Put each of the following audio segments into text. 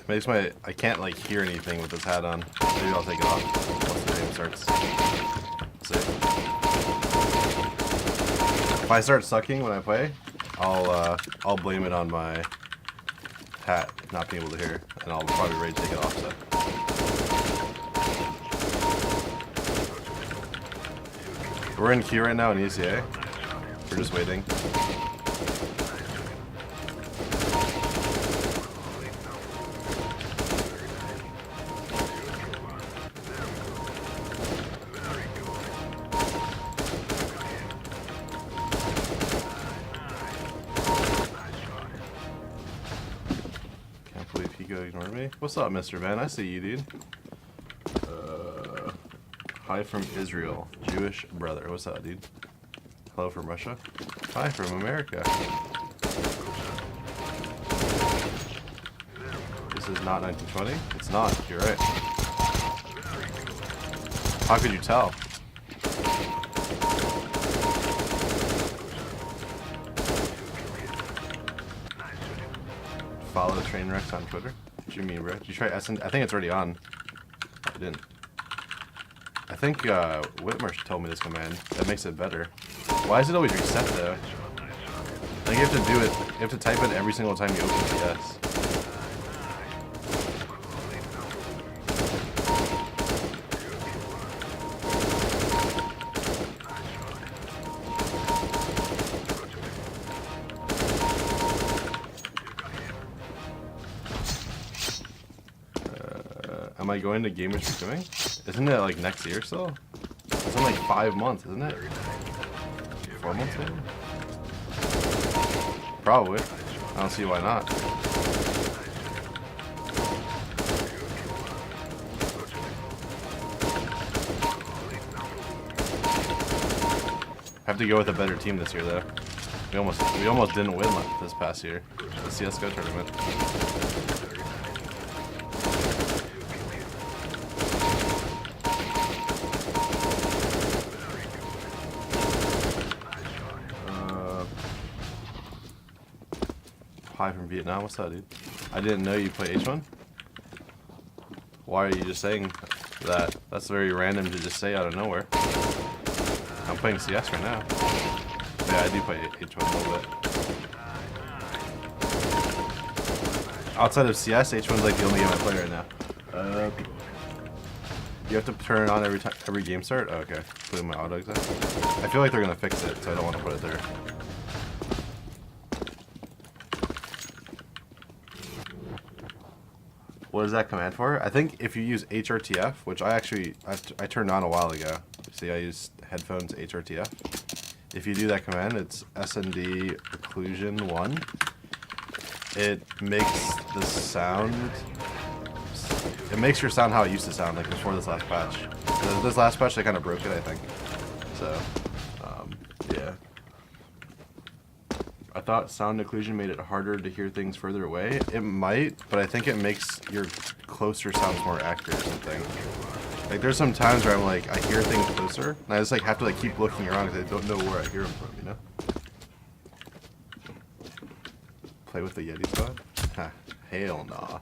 makes my I can't like hear anything with this hat on. Maybe I'll take it off once the game starts. Let's see. If I start sucking when I play, I'll blame it on my hat not being able to hear, and I'll probably ready to take it off. So. We're in queue right now in ECA. We're just waiting. Can't believe Hiko ignored me. What's up, Mr. Van? I see you, dude. Hi from Israel. Jewish brother. What's up, dude? Hello from Russia. Hi from America. This is not 1920? It's not. You're right. How could you tell? Follow Trainwrecks on Twitter. What do you mean, bro? Did you try SN? I think it's already on. I didn't. I think Whitmer told me this command. That makes it better. Why is it always reset though? Like you have to do it. You have to type it every single time you open TS. Am I going to Gamers for Swimming? Isn't it like next year still? It's in like 5 months, isn't it? 4 months maybe? Probably. I don't see why not. Have to go with a better team this year though. We almost didn't win this past year. The CS:GO tournament. Hi from Vietnam. What's up, dude? I didn't know you play H1. Why are you just saying that? That's very random to just say out of nowhere. I'm playing CS right now. Yeah, I do play H1 a little bit. Outside of CS, H1's like the only game I play right now. You have to turn it on every game start? Oh, okay. Put in my auto exec. I feel like they're gonna fix it, so I don't want to put it there. What is that command for? I think if you use HRTF, which I turned on a while ago. See, I use headphones HRTF. If you do that command, it's SND occlusion 1. It makes the sound. It makes your sound how it used to sound, like before this last patch. This last patch, they kind of broke it, I think. So, yeah. I thought sound occlusion made it harder to hear things further away. It might, but I think it makes your closer sounds more accurate or something. Like there's some times where I'm like, I hear things closer, and I just like have to like keep looking around because I don't know where I hear them from, you know? Play with the Yeti squad? Ha, hell nah.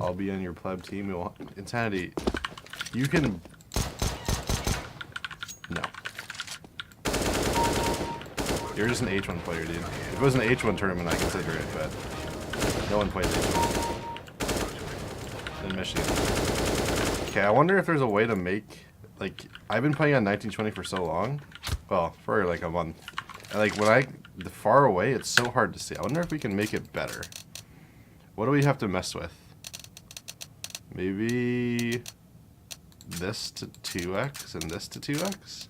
I'll be on your pleb team. Insanity. You can... No. You're just an H1 player, dude. If it was an H1 tournament, I consider it, but no one plays H1 in Michigan. Okay, I wonder if there's a way to make... Like, I've been playing on 1920 for so long. Well, for like a month. And like, the far away, it's so hard to see. I wonder if we can make it better. What do we have to mess with? Maybe... this to 2x and this to 2x.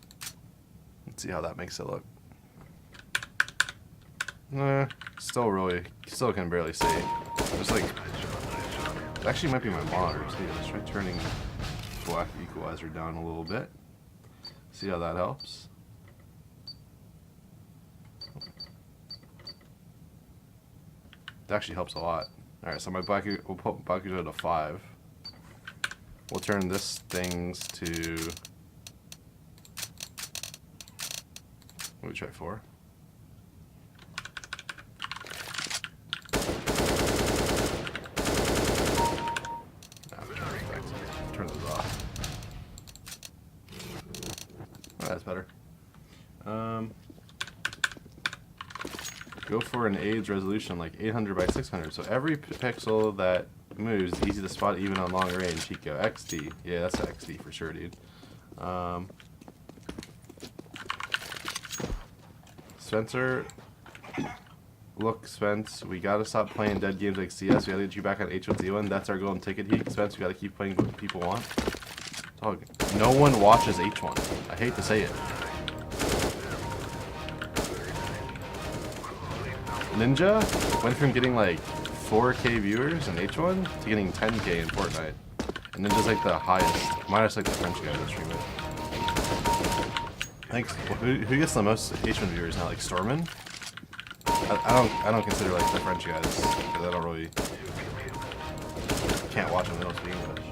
Let's see how that makes it look. Nah, still can barely see. Just like, it actually might be my monitor too. Let's try turning black equalizer down a little bit. See how that helps. It actually helps a lot. Alright, so we'll put black equalizer to 5. We'll turn this things to Let me try 4. Turn those off. Oh, that's better. Go for an AIDS resolution like 800 by 600. So every pixel that moves is easy to spot even on long range. Hiko. XD. Yeah, that's an XD for sure, dude. Spencer. Look, Spence, we gotta stop playing dead games like CS. We gotta get you back on H1Z1. That's our golden ticket, Heek. Spence, we gotta keep playing what people want. Dog, no one watches H1. I hate to say it. Ninja went from getting like 4K viewers in H1 to getting 10K in Fortnite. And Ninja's like the highest, minus like the French guy that stream it. Thanks. Who gets the most H1 viewers now? Like Stormin? I don't consider like the French guys because I don't really can't watch them. They don't speak English.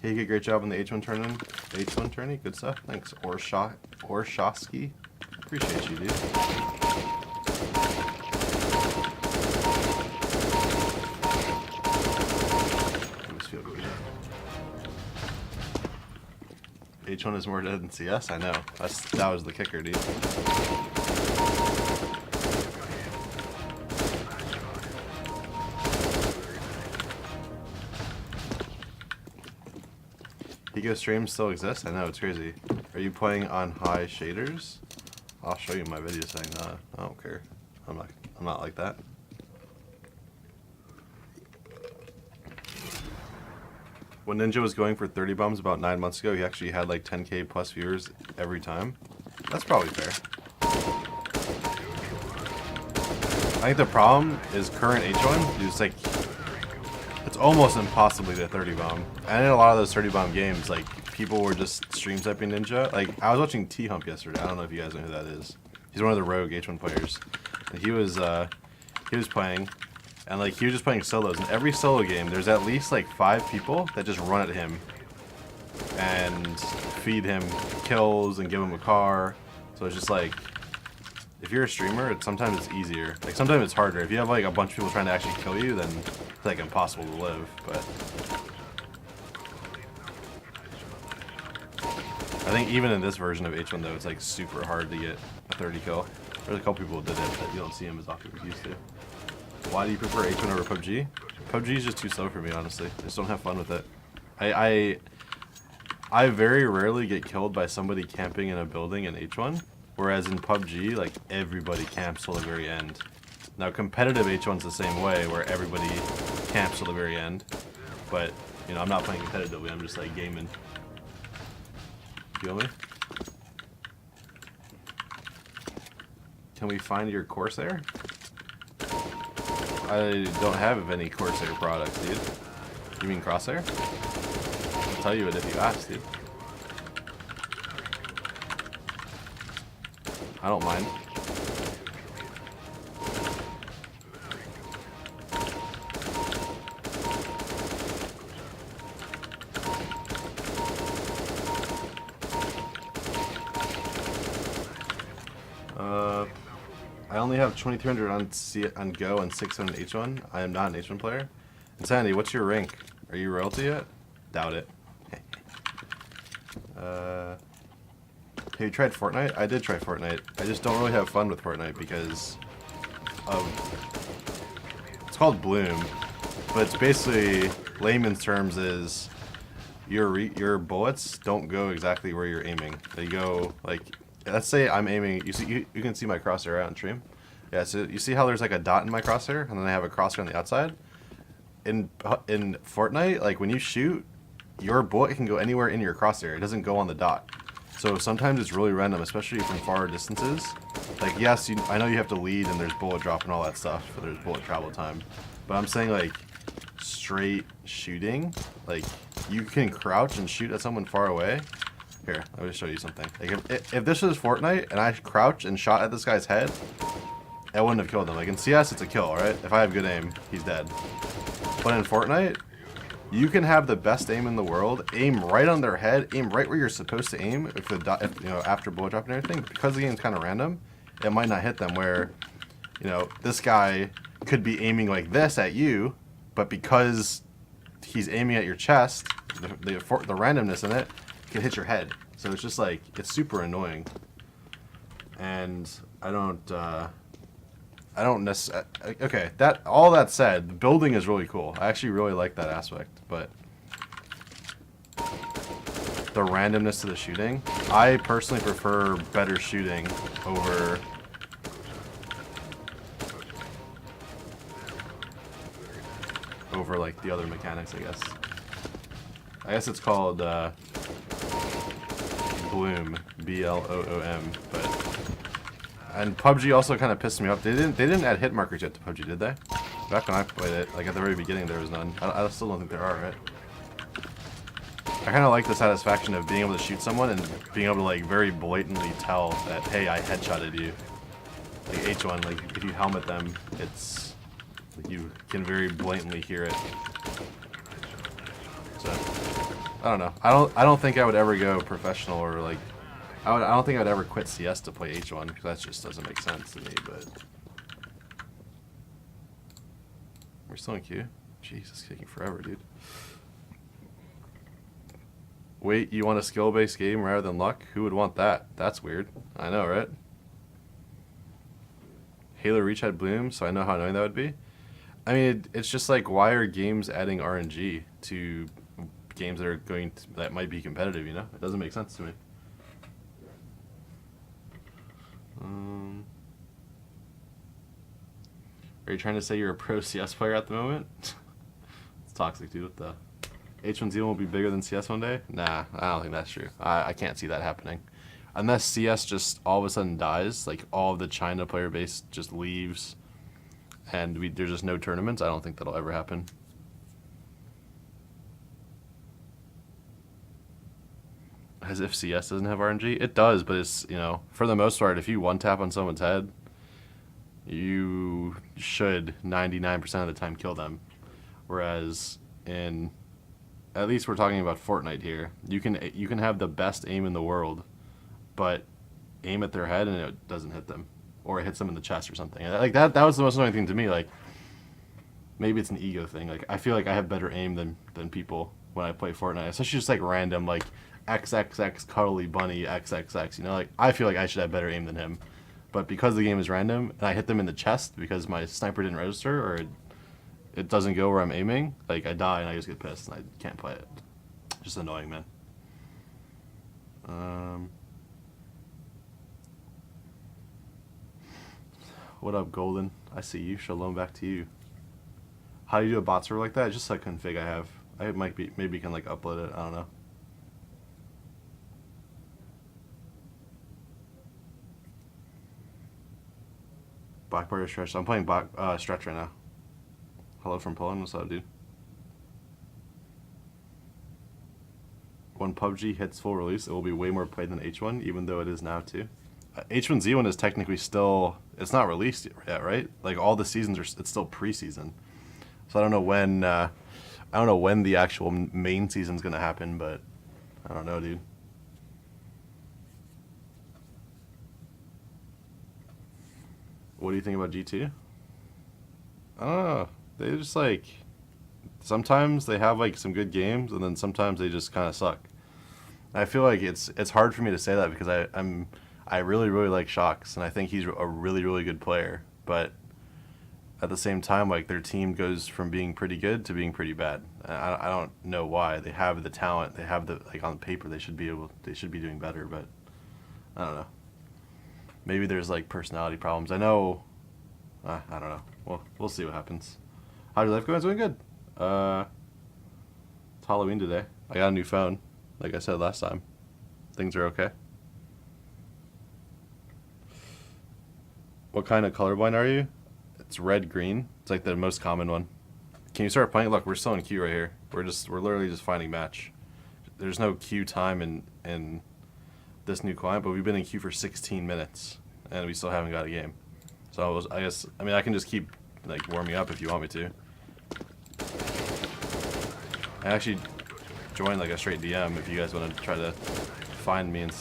Hey, you did a great job on the H1 tournament. H1 tourney, good stuff. Thanks, Orshosky. Appreciate you, dude. H1 is more dead than CS? I know. That was the kicker, dude. Hiko streams still exist? I know, it's crazy. Are you playing on high shaders? I'll show you my video saying that. I don't care. I'm not like that. When Ninja was going for 30 bombs about 9 months ago, he actually had like 10K plus viewers every time. That's probably fair. I think the problem is current H1 is like, it's almost impossible to get 30 bomb. And in a lot of those 30 bomb games, like people were just stream typing Ninja. Like I was watching T-Hump yesterday. I don't know if you guys know who that is. He's one of the rogue H1 players. And he was playing. And like he was just playing solos. In every solo game, there's at least like 5 people that just run at him and feed him kills and give him a car. So it's just like, if you're a streamer, sometimes it's easier. Like sometimes it's harder. If you have like a bunch of people trying to actually kill you, then it's like impossible to live. But I think even in this version of H1 though, it's like super hard to get a 30 kill. There's a couple people who did it, but you don't see them as often as you used to. Why do you prefer H1 over PUBG? PUBG is just too slow for me, honestly. I just don't have fun with it. I very rarely get killed by somebody camping in a building in H1, whereas in PUBG, like, everybody camps till the very end. Now, competitive H1's the same way, where everybody camps till the very end. But, you know, I'm not playing competitively, I'm just, like, gaming. Feel me? Can we find your Corsair? I don't have any Corsair products, dude. You mean Crosshair? I'll tell you it if you ask, dude. I don't mind. I only have 2300 on Go and 600 H1. I am not an H1 player. Insanity, what's your rank? Are you royalty yet? Doubt it. Have you tried Fortnite? I did try Fortnite. I just don't really have fun with Fortnite because of... It's called Bloom, but it's basically, layman's terms is, your bullets don't go exactly where you're aiming. They go, like... Let's say I'm aiming. You see, you can see my crosshair out on stream. Yeah, so you see how there's like a dot in my crosshair, and then I have a crosshair on the outside. In Fortnite, like when you shoot, your bullet can go anywhere in your crosshair. It doesn't go on the dot. So sometimes it's really random, especially from far distances. Like yes, I know you have to lead, and there's bullet drop and all that stuff, but there's bullet travel time. But I'm saying like straight shooting, like you can crouch and shoot at someone far away. Here, let me show you something. Like if this was Fortnite and I crouched and shot at this guy's head, I wouldn't have killed him. Like in CS, it's a kill, right? If I have good aim, he's dead. But in Fortnite, You can have the best aim in the world, aim right on their head, aim right where you're supposed to aim, if you know, after bullet drop and everything. Because the game's kind of random, it might not hit them. Where, you know, this guy could be aiming like this at you, but because he's aiming at your chest, the randomness in it can hit your head. So it's just like, it's super annoying. And I don't necessarily. Okay, all that said, the building is really cool. I actually really like that aspect, but the randomness to the shooting, I personally prefer better shooting over like the other mechanics, I guess. I guess it's called Bloom, B-L-O-O-M, but. And PUBG also kind of pissed me off. They didn't add hit markers yet to PUBG, did they? Back when I played it, like at the very beginning, there was none. I still don't think there are, right? I kind of like the satisfaction of being able to shoot someone and being able to like very blatantly tell that, hey, I headshotted you. Like H1, like if you helmet them, it's like you can very blatantly hear it. So I don't know. I don't think I would ever go professional or like. I don't think I'd ever quit CS to play H1 because that just doesn't make sense to me. But we're still in queue. Jeez, it's taking forever, dude. Wait, you want a skill-based game rather than luck? Who would want that? That's weird. I know, right? Halo Reach had Bloom, so I know how annoying that would be. I mean, it's just like, why are games adding RNG to games that are that might be competitive? You know, it doesn't make sense to me. Are you trying to say you're a pro CS player at the moment? It's toxic, dude. What the? H1Z1 will be bigger than CS one day? Nah, I don't think that's true. I can't see that happening. Unless CS just all of a sudden dies, like all of the China player base just leaves, and there's just no tournaments, I don't think that'll ever happen. As if CS doesn't have RNG? It does, but it's, you know, for the most part, if you one-tap on someone's head, you should 99% of the time kill them. Whereas in, at least we're talking about Fortnite here, you can have the best aim in the world, but aim at their head and it doesn't hit them, or it hits them in the chest or something. Like that was the most annoying thing to me. Like, maybe it's an ego thing. Like, I feel like I have better aim than people when I play Fortnite, especially just like random like XXX cuddly bunny XXX. You know, like I feel like I should have better aim than him. But because the game is random, and I hit them in the chest because my sniper didn't register, or it doesn't go where I'm aiming, like I die and I just get pissed and I can't play it. Just annoying, man. What up, Golden? I see you. Shalom back to you. How do you do a bot server like that? It's just a config I have. I maybe can like upload it. I don't know. Black Barrier Stretch. I'm playing Stretch right now. Hello from Poland. What's up, dude? When PUBG hits full release, it will be way more played than H1, even though it is now too. H1Z1 is technically still, it's not released yet, right? Like all the seasons it's still preseason. So I don't know when the actual main season's gonna happen, but I don't know, dude. What do you think about G2? I don't know. They just like, sometimes they have like some good games, and then sometimes they just kind of suck. I feel like it's hard for me to say that because I really like Shox, and I think he's a really good player. But at the same time, like their team goes from being pretty good to being pretty bad. I don't know why. They have the talent. They have the, like, on paper they should be doing better, but I don't know. Maybe there's like personality problems. I know. I don't know. Well, we'll see what happens. How's your life going? It's doing good. It's Halloween today. I got a new phone, like I said last time. Things are okay. What kind of colorblind are you? It's red-green. It's like the most common one. Can you start playing? Look, we're still in queue right here. We're literally just finding match. There's no queue time in this new client, but we've been in queue for 16 minutes, and we still haven't got a game. So I can just keep like warming up if you want me to. I actually joined like a straight DM if you guys want to try to find me and